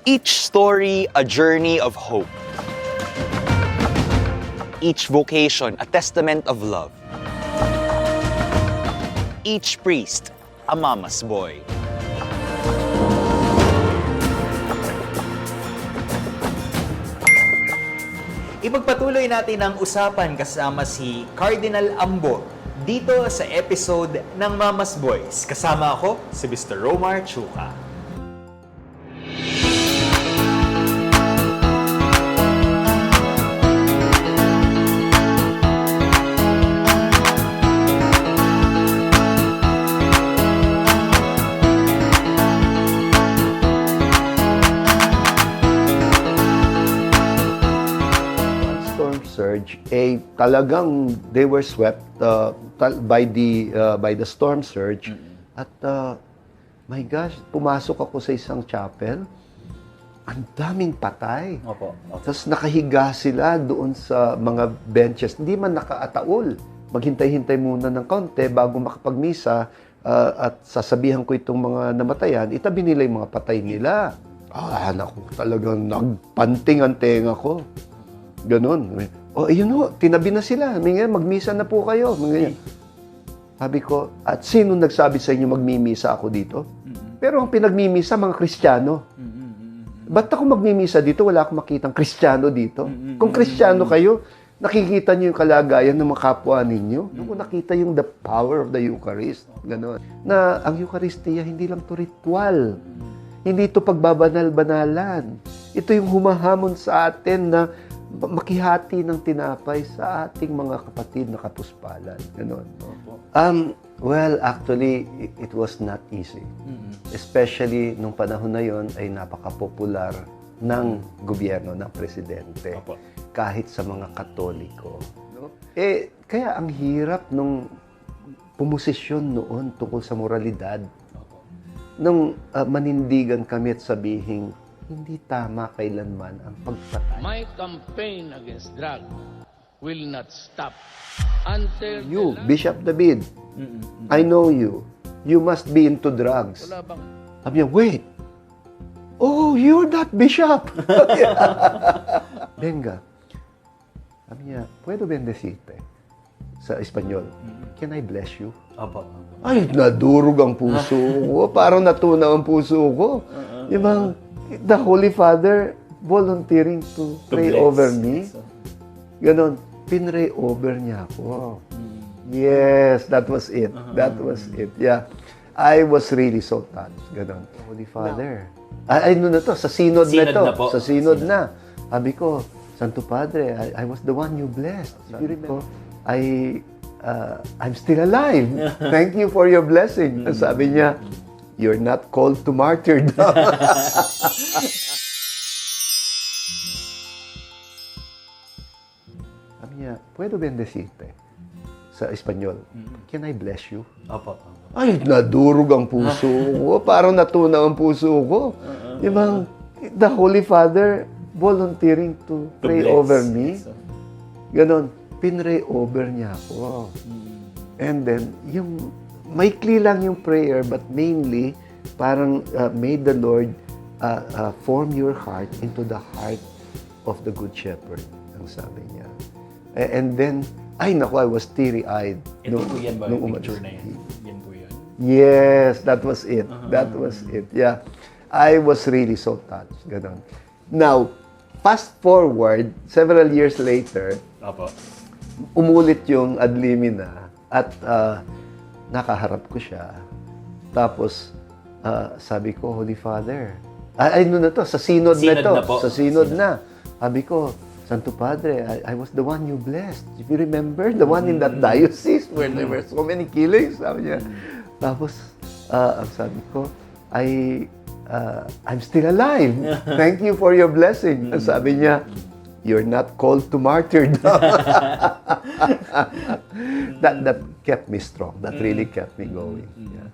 Each story, a journey of hope. Each vocation, a testament of love. Each priest, a mama's boy. Ipagpatuloy natin ang usapan kasama si Cardinal Ambo dito sa episode ng Mama's Boys. Kasama ako, si Mr. Romar Chuka. Surge, talagang they were swept by the storm surge. At my gosh, pumasok ako sa isang chapel, ang daming patay. Opo. Tapos nakahiga sila doon sa mga benches, hindi man nakaataol. Maghintay-hintay muna ng kaunti bago makapagmisa, at sasabihan ko itong mga namatayan, itabi nila yung mga patay nila. Naku, talagang nagpanting ang tenga ko. Ganon. Ayun ho, tinabi na sila. Magmisa na po kayo. Sabi ko, at sino nagsabi sa inyo magmimisa ako dito? Pero ang pinagmimisa, mga Kristiyano. Ba't ako magmimisa dito? Wala akong makitang Kristiyano dito. Kung Kristiyano kayo, nakikita niyo yung kalagayan ng mga kapwa ninyo. Kung nakita yung the power of the Eucharist. Ganon. Na ang Eucharistia, hindi lang to ritual. Hindi ito pagbabanal-banalan. Ito yung humahamon sa atin na makihati ng tinapay sa ating mga kapatid na kapuspalan. Ganon. Well, actually, it was not easy. Especially nung panahon na yon ay napaka-popular ng gobyerno, ng presidente. Kahit sa mga Katoliko. Kaya ang hirap nung pumosisyon noon tungkol sa moralidad. Nung manindigan kami at sabihin, hindi tama kailanman ang pagpatay. My campaign against drug will not stop until You, Bishop David, I know you. You must be into drugs. Wala bang Sabi niya, wait. Oh, you're that bishop. Venga. Sabi niya, puedo bendecirte? Sa Espanyol. Can I bless you? Opo. Ay, nadurog ang puso ko. Parang natunaw ang puso ko. Yung bang, the Holy Father volunteering to pray bless. over me. Ganon. Pinray over niya ako. Yes, that was it. That was it. Yeah. I was really so touched. Ganon. Holy Father. Ano na to? Sa synod na Synod to. na po. Sa synod na. Sabi ko, Santo Padre, I was the one you blessed. Sabi ko, I'm still alive. Thank you for your blessing. Sabi niya, you're not called to martyrdom. Sabi niya, puedo bendecirte? Sa Espanyol. Can I bless you? Opo. Ay, nadurog ang puso ko. Parang natunaw ang puso ko. Yung bang, the Holy Father volunteering to pray bless. over me. Ganon. Pinray over niya ako. And then, yung maikli lang yung prayer, but mainly, parang may the Lord form your heart into the heart of the Good Shepherd, ang sabi niya. And then, ay naku, I was teary-eyed. Ito po yan ba? Yung umalis. picture na yan? Yan po yun. Yes, that was it. That was it. Yeah. I was really so touched. Ganon. Now, fast forward, several years later, Opo. umulit yung ad limina at nakaharap ko siya. Tapos, sabi ko, Holy Father, ano na to? Sa synod na Synod to. na po. Sa synod na. Sabi ko, Santo Padre, I was the one you blessed. If you remember, the one in that diocese where there were so many killings. Sabi niya. Tapos, ang sabi ko, I'm still alive. Thank you for your blessing. Ang sabi niya, you're not called to martyrdom. that kept me strong. That really kept me going. Yeah.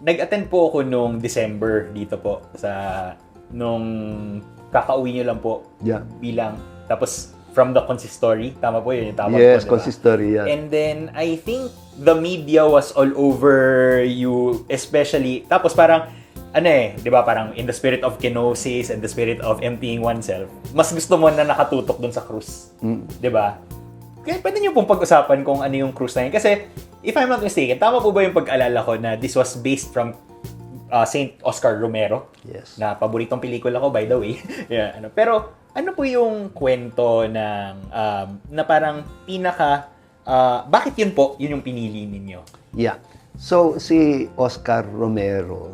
Nag-attend po ako nung December dito po sa nung kakauwi niyo lang po Yeah. bilang tapos from the consistory. Tama po yun, yung tawag po, Yes, diba? consistory yan. And then, I think the media was all over you, especially, tapos parang, di ba, parang in the spirit of kenosis and the spirit of emptying oneself, mas gusto mo na nakatutok dun sa krus. Di ba? Kaya pwede niyo pong pag-usapan kung ano yung krus na yun. Kasi, if I'm not mistaken, tama po ba yung pag-alala ko na this was based from Saint Oscar Romero? Yes. Na paboritong pelikula ko, by the way. Yeah, Pero, ano po yung kwento ng, na parang pinaka, bakit yun po, yun yung pinili ninyo? Yeah. So, si Oscar Romero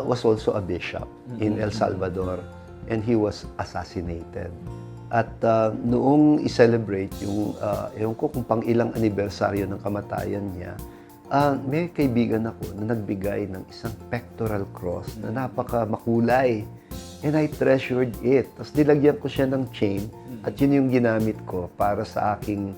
was also a bishop in El Salvador, and he was assassinated. At noong i-celebrate yung, ewan ko kung pang ilang anibersaryo ng kamatayan niya, may kaibigan ako na nagbigay ng isang pectoral cross na napaka makulay. And I treasured it. Tapos nilagyan ko siya ng chain at yun yung ginamit ko para sa aking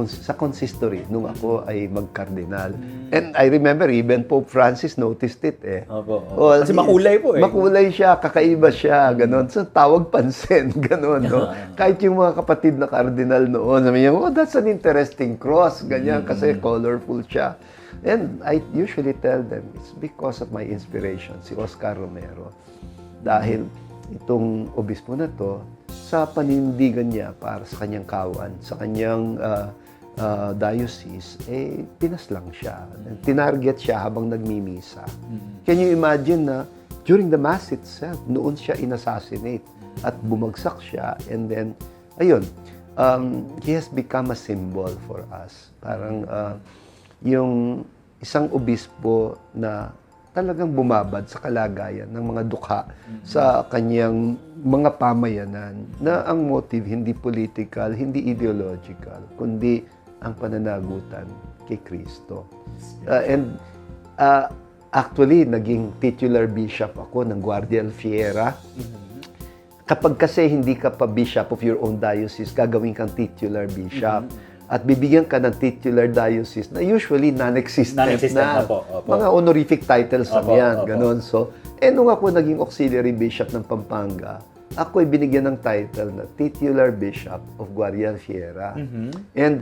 sa consistory nung ako ay mag-cardinal. And I remember even Pope Francis noticed it eh. Opo. Well, Kasi makulay po eh. Makulay siya, kakaiba siya, ganon. So tawag pansin, ganon. No? Kahit yung mga kapatid na cardinal noon, sabi niya, oh, that's an interesting cross, ganyan, kasi colorful siya. And I usually tell them, it's because of my inspiration, si Oscar Romero. Dahil itong obispo na to, sa panindigan niya para sa kanyang kawan, sa kanyang diocese, pinaslang siya. Tinarget siya habang nagmimisa. Can you imagine na during the Mass itself, noon siya inassassinate at bumagsak siya, and then, ayun, he has become a symbol for us. Parang yung isang obispo na talagang bumabad sa kalagayan ng mga dukha sa kanyang mga pamayanan na ang motive hindi political, hindi ideological, kundi ang pananagutan kay Kristo. Actually, naging titular bishop ako ng Guardia Alfiera. Kapag kasi hindi ka pa bishop of your own diocese, gagawin kang titular bishop. At bibigyan ka ng titular diocese na usually non-existent na. Opo. Mga honorific titles lang Opo, yan, opo. ganun. So, nung ako naging auxiliary bishop ng Pampanga, ako ay binigyan ng title na titular bishop of Guardia Alfiera. And,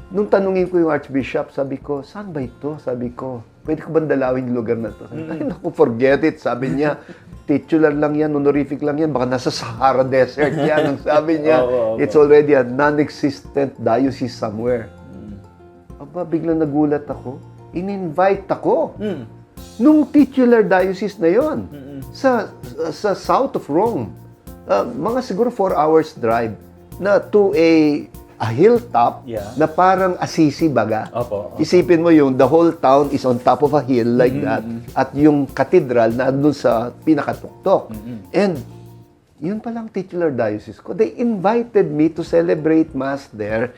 nung tanungin ko yung archbishop, sabi ko, saan ba ito? Sabi ko, pwede ko bang dalawin yung lugar na ito? Ay, naku, forget it. Sabi niya, titular lang yan, honorific lang yan, baka nasa Sahara Desert yan. Ang sabi niya, it's already a non-existent diocese somewhere. Biglang nagulat ako. In-invite ako nung titular diocese na yon sa south of Rome. Mga siguro 4 hours drive na to a hilltop na parang Assisi baga. Opo. Isipin mo yung the whole town is on top of a hill like that, at yung cathedral na doon sa pinakatuktok. And yun palang titular diocese ko. They invited me to celebrate Mass there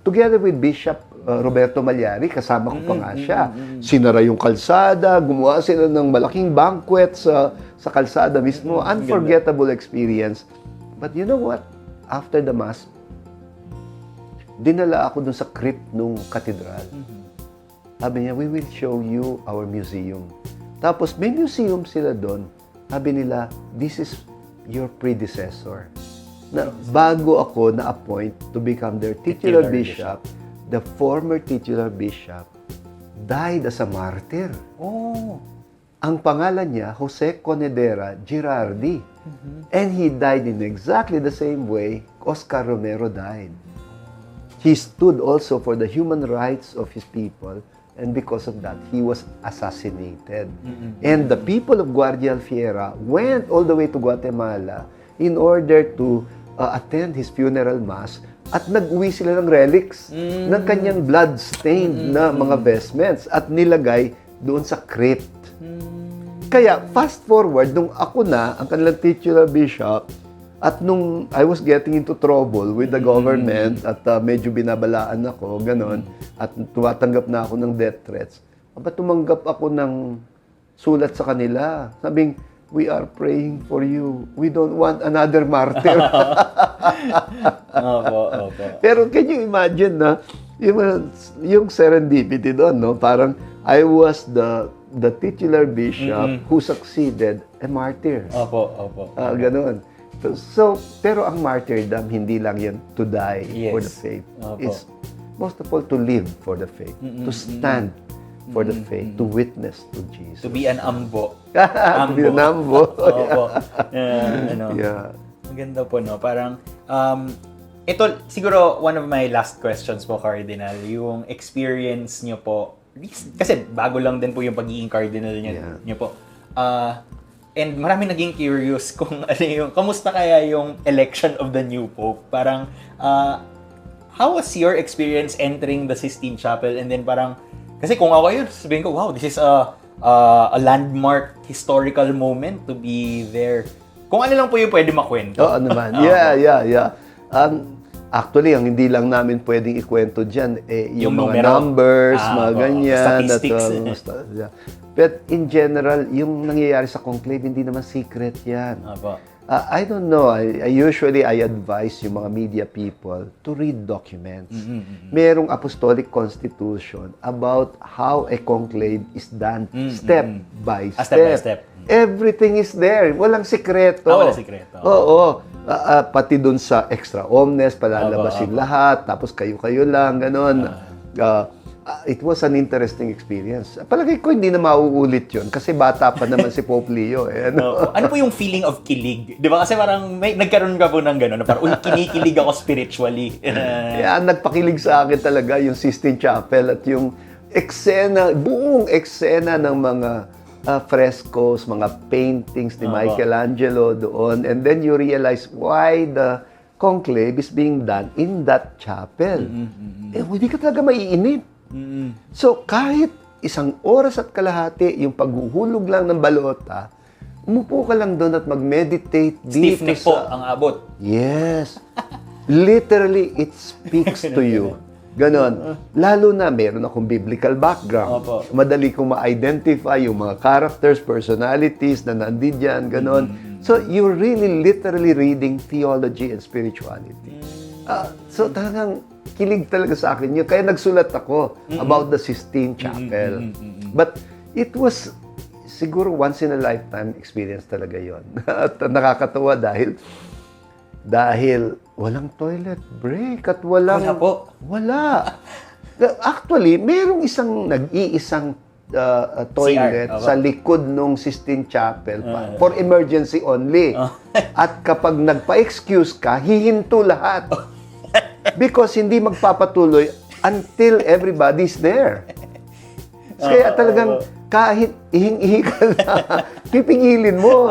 together with Bishop Roberto Malyari, kasama ko pa nga siya. Sinara yung kalsada, gumawa sila ng malaking banquet sa kalsada mismo. Unforgettable experience. But you know what? After the Mass, dinala ako dun sa crypt nung katedral. Sabi niya, we will show you our museum. Tapos may museum sila doon. Sabi nila, this is your predecessor. Na bago ako na-appoint to become their titular bishop, the former titular bishop died as a martyr. Oh. Ang pangalan niya, Jose Conedera Girardi. And he died in exactly the same way Oscar Romero died. He stood also for the human rights of his people, and because of that, he was assassinated. And the people of Guardia Alfiera went all the way to Guatemala in order to attend his funeral mass, at nag-uwi sila ng relics ng kanyang blood-stained na mga vestments at nilagay doon sa crypt. Kaya, fast forward, nung ako na, ang kanilang titular bishop, at nung I was getting into trouble with the government, at medyo binabalaan ako, ganon, at tumatanggap na ako ng death threats, tumanggap ako ng sulat sa kanila. Sabing, we are praying for you. We don't want another martyr. Opo. Pero can you imagine na, yung serendipity doon, no? Parang, I was the titular bishop who succeeded a martyr. Opo. Ganon. So, pero ang martyrdom, hindi lang yan to die Yes. for the faith. Opo. It's most of all to live for the faith, to stand for the faith, to witness to Jesus. To be an ambo. To be an ambo. Opo. Ano. Yeah. Maganda po, no? Parang, ito, siguro, one of my last questions po, Cardinal, yung experience nyo po, kasi bago lang din po yung pagiging Cardinal nyo po. And marami naging curious kung ano yung, kamusta kaya yung election of the new Pope? Parang, how was your experience entering the Sistine Chapel? And then parang, kasi kung ako yun, sabihin ko, wow, this is a landmark historical moment to be there. Kung ano lang po yung pwede makwento. Oo naman. Yeah. Actually, ang hindi lang namin pwedeng ikwento dyan, yung mga numero. numbers, mga ganyan. Statistics. Yeah. But in general, yung nangyayari sa conclave, hindi naman secret yan. Opo. I don't know. I usually advise yung mga media people to read documents. Merong apostolic constitution about how a conclave is done step by step. Step by step. Everything is there. Walang sikreto. Walang sikreto. Oo. Pati dun sa extra omnes, palalabasin lahat, tapos kayo-kayo lang, ganon. It was an interesting experience. Palagay ko hindi na mauulit yun kasi bata pa naman si Pope Leo. Ano po yung feeling of kilig? Di ba? Kasi parang nagkaroon ka po ng gano'n, na parang kinikilig ako spiritually. Nagpakilig sa akin talaga yung Sistine Chapel at yung buong eksena ng mga frescoes, mga paintings ni Michelangelo doon. And then you realize why the conclave is being done in that chapel. Hindi ka talaga maiinip. So, kahit 1 oras at kalahati, yung paghuhulog lang ng balota, umupo ka lang doon at mag-meditate Stiff dito neck po ang abot. Yes. Literally, it speaks to you. Ganon. Lalo na, meron akong biblical background. Opo. Madali kong ma-identify yung mga characters, personalities na nandyan, ganon. So, you're really literally reading theology and spirituality. So, talagang kilig talaga sa akin yun. Kaya nagsulat ako about the Sistine Chapel. But it was siguro once in a lifetime experience talaga yon. At nakakatawa dahil walang toilet break at walang... Wala po. Wala. Actually, merong nag-iisang toilet sa likod ng Sistine Chapel for emergency only. At kapag nagpa-excuse ka, hihinto lahat. Because hindi magpapatuloy until everybody's there. Kaya talagang kahit ihing-ihi ka na, pipigilin mo.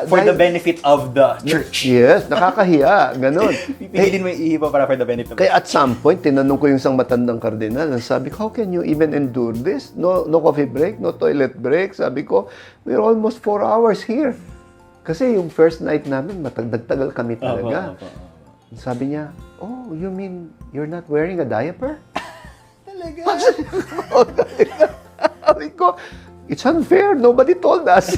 For the benefit of the church. Yes, nakakahiya. Ganon. Pipigilin mo yung ihi para for the benefit of the Kaya at some point, tinanong ko yung isang matandang kardinal. Sabi ko, how can you even endure this? No coffee break, no toilet break. Sabi ko, we're almost 4 hours here. Kasi yung first night namin, matagtagal kami talaga. Sabi niya, oh, you mean you're not wearing a diaper? Talaga? Sabi ko, it's unfair. Nobody told us.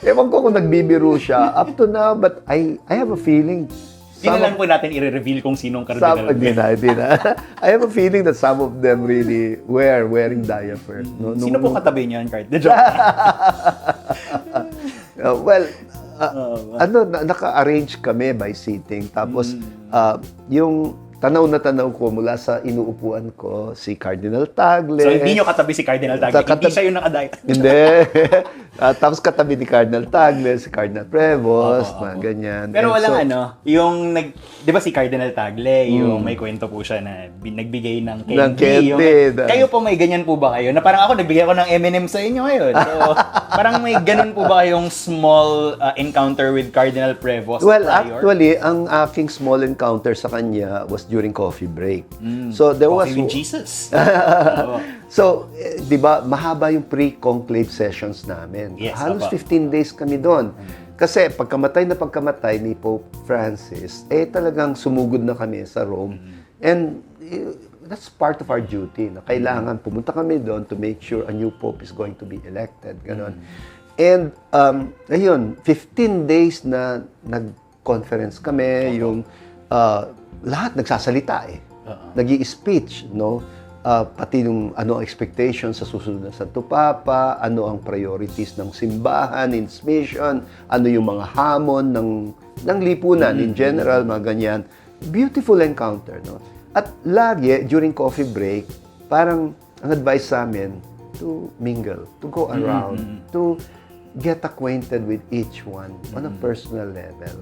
Ewan ko kung nagbibiro siya. Up to now, but I have a feeling. Hindi na lang po natin i-reveal kung sinong cardinal. Hindi na. I have a feeling that some of them really were wearing diaper. Sino po katabi niyan, Card? Naka-arrange kami by seating. Tapos, yung tanaw na tanaw ko mula sa inuupuan ko, si Cardinal Tagle. So, hindi nyo katabi si Cardinal Tagle. Hindi siya yung nakadaya. Hindi. Tapos katabi ni Cardinal Tagle, si Cardinal Prevost, mga ganyan. Pero And walang so, yung di ba si Cardinal Tagle, yung may kwento po siya na nagbigay ng candy. Ng candy. Kayo po may ganyan po ba kayo? Na parang ako nagbigay ako ng M&M sa inyo ngayon. So, parang may ganun po ba kayong small encounter with Cardinal Prevost well, prior? actually, ang aking small encounter sa kanya was during coffee break. So there Coffee with was Jesus. So, di ba, mahaba yung pre-conclave sessions namin. Yes, Halos apa. 15 days kami doon. Kasi pagkamatay ni Pope Francis, talagang sumugod na kami sa Rome. And that's part of our duty. Na kailangan pumunta kami doon to make sure a new Pope is going to be elected. Ganon. And, ayun, 15 days na nag-conference kami, yung lahat nagsasalita nag-i-speech, no? pati yung ano ang expectation sa susunod na Santo Papa, ano ang priorities ng simbahan, in mission, ano yung mga hamon ng lipunan in general, mga ganyan. Beautiful encounter, no? At lagi, during coffee break, parang ang advice sa amin, to mingle, to go around, to get acquainted with each one on a personal level.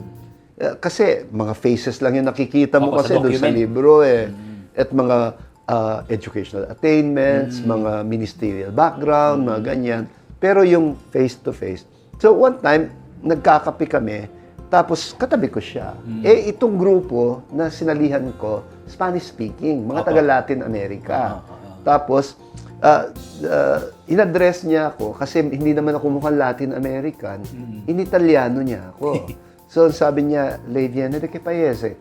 Kasi mga faces lang yung nakikita mo Opo, kasi sa doon sa document. libro eh. At mga educational attainments, mga ministerial background, mga ganyan. Pero yung face-to-face. So one time, nagkakape kami, tapos katabi ko siya. Eh itong grupo na sinalihan ko, Spanish-speaking, mga taga-Latin America. Tapos, in-address niya ako kasi hindi naman ako mukhang Latin American, in-Italiano niya ako. So sabi niya, "Lei viene de qué paese?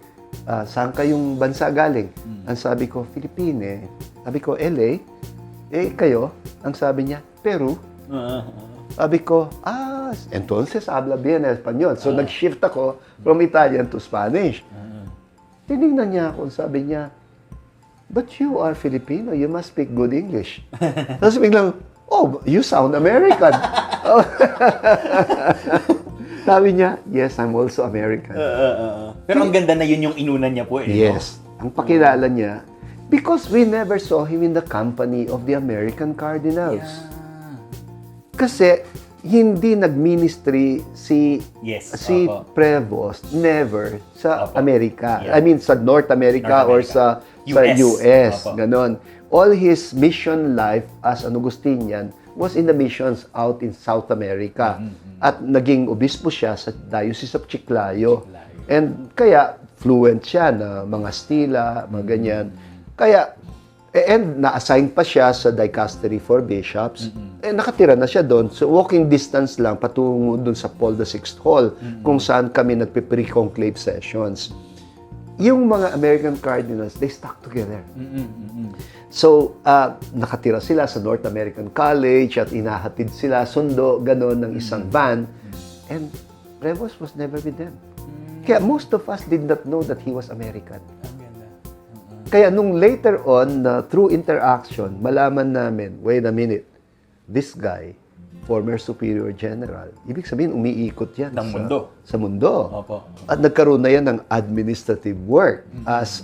Saan kayong bansa galing?" Ang sabi ko, "Philippine." Sabi ko, "LA?" "Eh, kayo?" Ang sabi niya, "Peru." Sabi ko, entonces habla bien español. So nag-shift ako from Italian to Spanish. Tinignan niya ako, sabi niya, "But you are Filipino, you must speak good English." Tapos biglang, "Oh, you sound American." Sabi niya, "Yes, I'm also American." Pero ang ganda na yun yung inunan niya po eh. Yes. Ang pakilala niya, because we never saw him in the company of the American cardinals. Kasi hindi nag-ministry si Yes, opo. Prevost, never sa Opo. Amerika. Yeah. I mean, sa North America, North or America. sa US. US. Opo. Ganon. All his mission life as an Augustinian was in the missions out in South America. At naging obispo siya sa Diocese of Chiclayo. And kaya fluent siya na mga stila, mga ganyan. Kaya, and na-assign pa siya sa Dicastery for Bishops. Eh, nakatira na siya doon. So, walking distance lang patungo doon sa Paul VI Hall, kung saan kami nagpe-pre-conclave sessions. Yung mga American cardinals, they stuck together. So, nakatira sila sa North American College at inahatid sila, sundo, gano'n, ng isang van. And Prevost was never with them. Kaya most of us did not know that he was American. Kaya nung later on, through interaction, malaman namin, wait a minute, this guy, former superior general, ibig sabihin umiikot yan Ng mundo. Sa mundo. Opo. At nagkaroon na yan ng administrative work as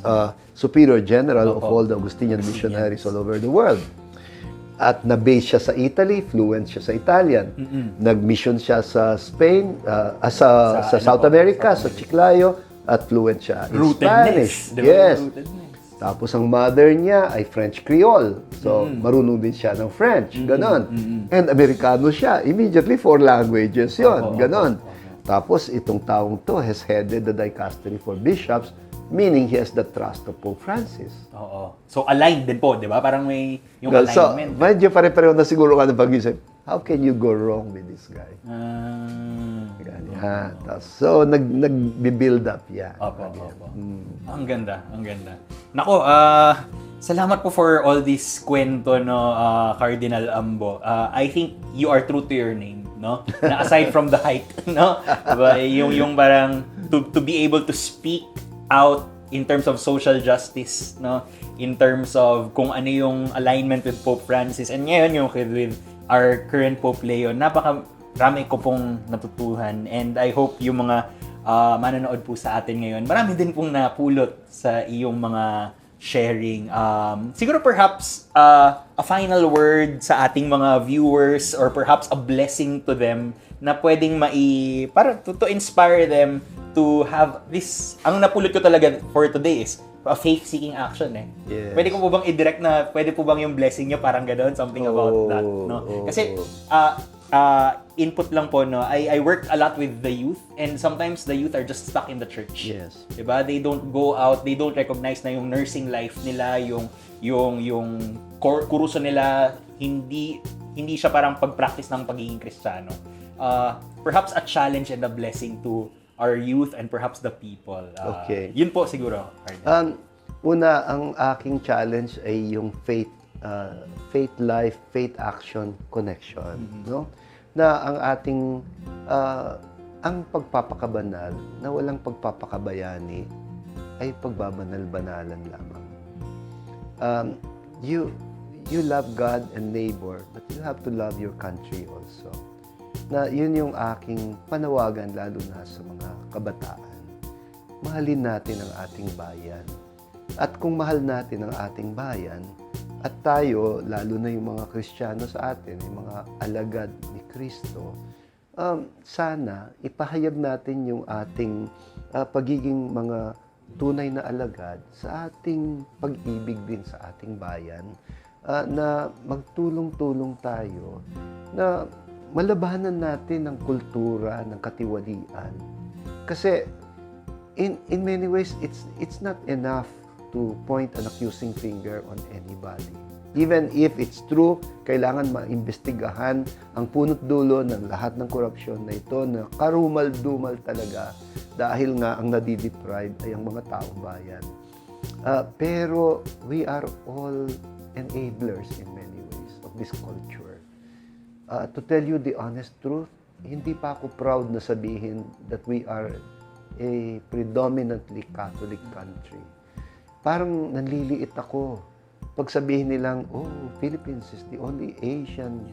superior general of all the Augustinian missionaries all over the world. At na-base siya sa Italy, fluent siya sa Italian. Nag-mission siya sa Spain, sa South America, sa Chiclayo, at fluent siya in Spanish. Rootedness. Yes. Rootedness. Tapos ang mother niya ay French Creole. So, marunong din siya ng French. Ganon. And Amerikano siya. Immediately, 4 languages yon. Ganon. Tapos, itong taong to has headed the Dicastery for Bishops, meaning he has the trust of Pope Francis. Oo. So, aligned din po, di ba? Parang may yung So, alignment. medyo pare-pareho na siguro ka na pag-isip, how can you go wrong with this guy? Ganyan. So, nag-build up yan. Opo. Ang ganda, ang ganda. Nako, salamat po for all this kwento, no, Cardinal Ambo. I think you are true to your name, no? Na aside from the height, no? Diba, yung parang to be able to speak out in terms of social justice, no? In terms of kung ano yung alignment with Pope Francis, and ngayon yung with our current Pope Leo, rami ko pong natutuhan, and I hope yung mga manonood po sa atin ngayon, marami din pong napulot sa iyong mga sharing. Siguro perhaps a final word sa ating mga viewers, or perhaps a blessing to them na pwedeng para to inspire them to have this. Ang napulot ko talaga for today is a faith-seeking action eh. Yes. Pwede ko po bang i-direct na, pwede po bang yung blessing nyo parang gano'n? Something about that, no? Kasi, input lang po, no? I work a lot with the youth, and sometimes the youth are just stuck in the church. Yes. Diba? They don't go out, they don't recognize na yung nursing life nila, yung kuruso nila, hindi siya parang pag-practice ng pagiging Kristiyano. Perhaps a challenge and a blessing to our youth and perhaps the people. Okay. Yun po siguro. Una, ang aking challenge ay yung faith life, faith action connection, no? Na ang ating ang pagpapakabanal na walang pagpapakabayani ay pagbabanal-banalan lamang. you love God and neighbor, but you have to love your country also. Na yun yung aking panawagan lalo na sa mga kabataan. Mahalin natin ang ating bayan. At kung mahal natin ang ating bayan, at tayo, lalo na yung mga Kristiyano sa atin, yung mga alagad ni Kristo, sana ipahayag natin yung ating pagiging mga tunay na alagad sa ating pag-ibig din sa ating bayan, na magtulong-tulong tayo, na malabanan natin ang kultura ng katiwalian. Kasi in many ways, it's not enough to point an accusing finger on anybody. Even if it's true, kailangan maimbestigahan ang punot dulo ng lahat ng korupsyon na ito na karumal-dumal talaga dahil nga ang nadideprive ay ang mga taong bayan. Pero we are all enablers in many ways of this culture. To tell you the honest truth, hindi pa ako proud na sabihin that we are a predominantly Catholic country. Parang nanliliit ako pag sabihin nilang, oh, Philippines is the only Asian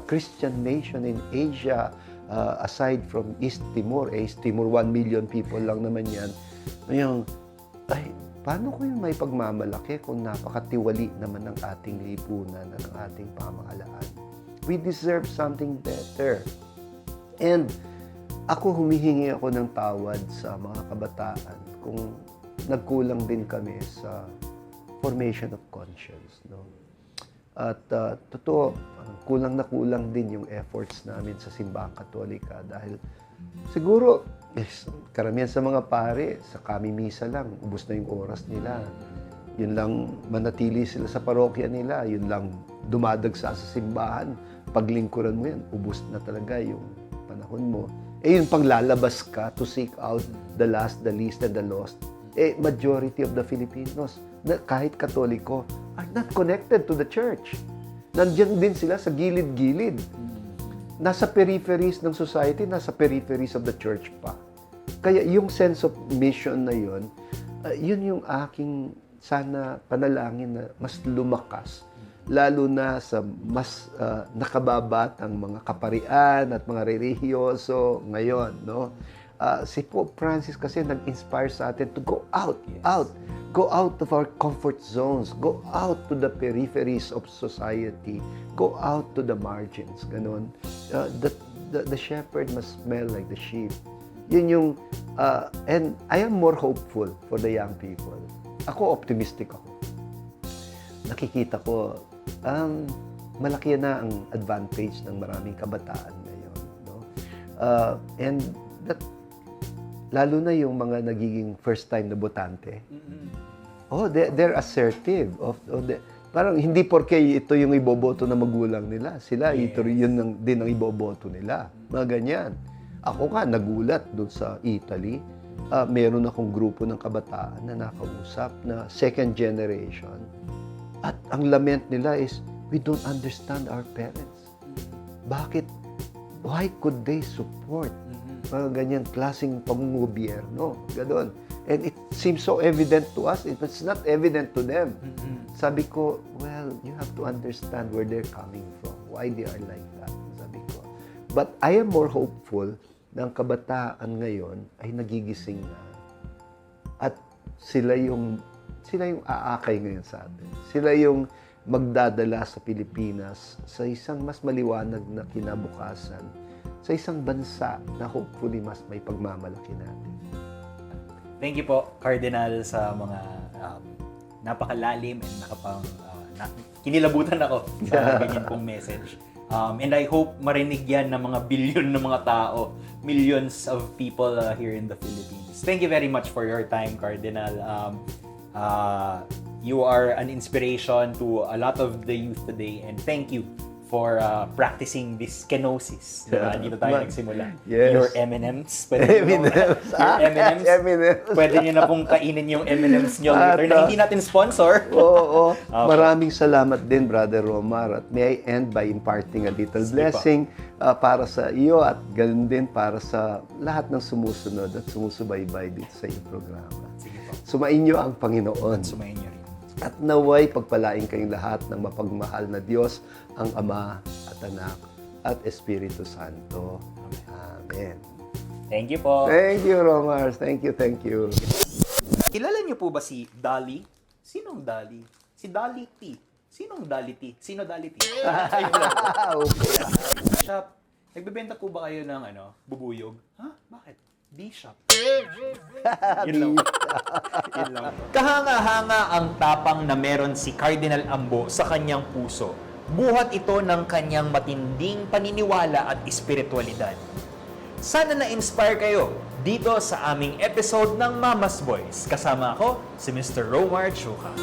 Christian nation in Asia aside from East Timor. East Timor, 1 million people lang naman yan. Ngayon, ay, paano ko yung may pagmamalaki kung napakatiwali naman ng ating lipunan at ng ating pamahalaan? We deserve something better. And ako, humihingi ako ng tawad sa mga kabataan kung nagkulang din kami sa formation of conscience, no? At totoo, kulang na kulang din yung efforts namin sa Simbahang Katolika dahil siguro karamihan sa mga pare sa kami-misa lang, ubos na yung oras nila. Yun lang manatili sila sa parokya nila, yun lang dumadagsa sa simbahan. Paglingkuran mo yan, ubos na talaga yung panahon mo. Yun pang lalabas ka to seek out the last, the least, and the lost. Majority of the Filipinos, na kahit Katoliko, are not connected to the church. Nandiyan din sila sa gilid-gilid. Nasa peripheries ng society, nasa peripheries of the church pa. Kaya yung sense of mission na yun, yun yung aking sana panalangin na mas lumakas. Lalo na sa mas nakababatang mga kaparian at mga relihiyoso ngayon, no? Si Pope Francis kasi nag-inspire sa atin to go out, go out of our comfort zones, go out to the peripheries of society, go out to the margins, ganon. The shepherd must smell like the sheep. Yun yung, and I am more hopeful for the young people. Ako, optimistic ako. Nakikita ko, malaki na ang advantage ng maraming kabataan ngayon, no? And that, lalo na yung mga nagiging first-time na botante. They're assertive. Parang hindi porke ito yung iboboto na magulang nila. Sila, ito yun din ang iboboto nila. Mga ganyan. Ako nga, nagulat doon sa Italy. Meron akong grupo ng kabataan na nakausap na second generation. At ang lament nila is, we don't understand our parents. Bakit? Why could they support mga ganyan klaseng pamumugobyerno? Ganon. And it seems so evident to us. It's not evident to them. Sabi ko, well, you have to understand where they're coming from. Why they are like that. Sabi ko. But I am more hopeful na ang kabataan ngayon ay nagigising na. At sila yung aakay ngayon sa atin. Sila yung magdadala sa Pilipinas sa isang mas maliwanag na kinabukasan, sa isang bansa na hopefully mas may pagmamalaki natin. Thank you po, Cardinal, sa mga napakalalim and kinilabutan ako sa ganyan pong message. And I hope marinig yan ng mga bilyon ng mga tao, millions of people here in the Philippines. Thank you very much for your time, Cardinal. You are an inspiration to a lot of the youth today, and thank you for practicing this kenosis. Diba? Dito tayo nagsimula. Yes. Your M&Ms. Your M&Ms. Pwede nyo na pong kainin yung M&Ms nyo later na hindi natin sponsor. Oo. Okay. Maraming salamat din, Brother Romar. At may I end by imparting a little blessing para sa iyo at ganun din para sa lahat ng sumusunod at sumusubaybay dito sa iyong programa. Sige po. Sumainyo ang Panginoon. Sumayin nyo rin. At naway pagpalain kayong lahat ng mapagmahal na Diyos, ang Ama at Anak at Espiritu Santo. Amen. Thank you po. Thank you, Romars. Thank you, thank you. Kilala niyo po ba si Dolly? Sinong Dolly? Si Dolly T. Sinong Dolly T? Sino Dolly T? Shop. Nagbebenta po ba kayo ng bubuyog? Ha? Bakit? B-shop. Yun lang. Yun lang. Kahanga-hanga ang tapang na meron si Cardinal Ambo sa kanyang puso. Buhat ito ng kanyang matinding paniniwala at espiritualidad. Sana na-inspire kayo dito sa aming episode ng Mama's Boys. Kasama ako, si Mr. Romar Chuka.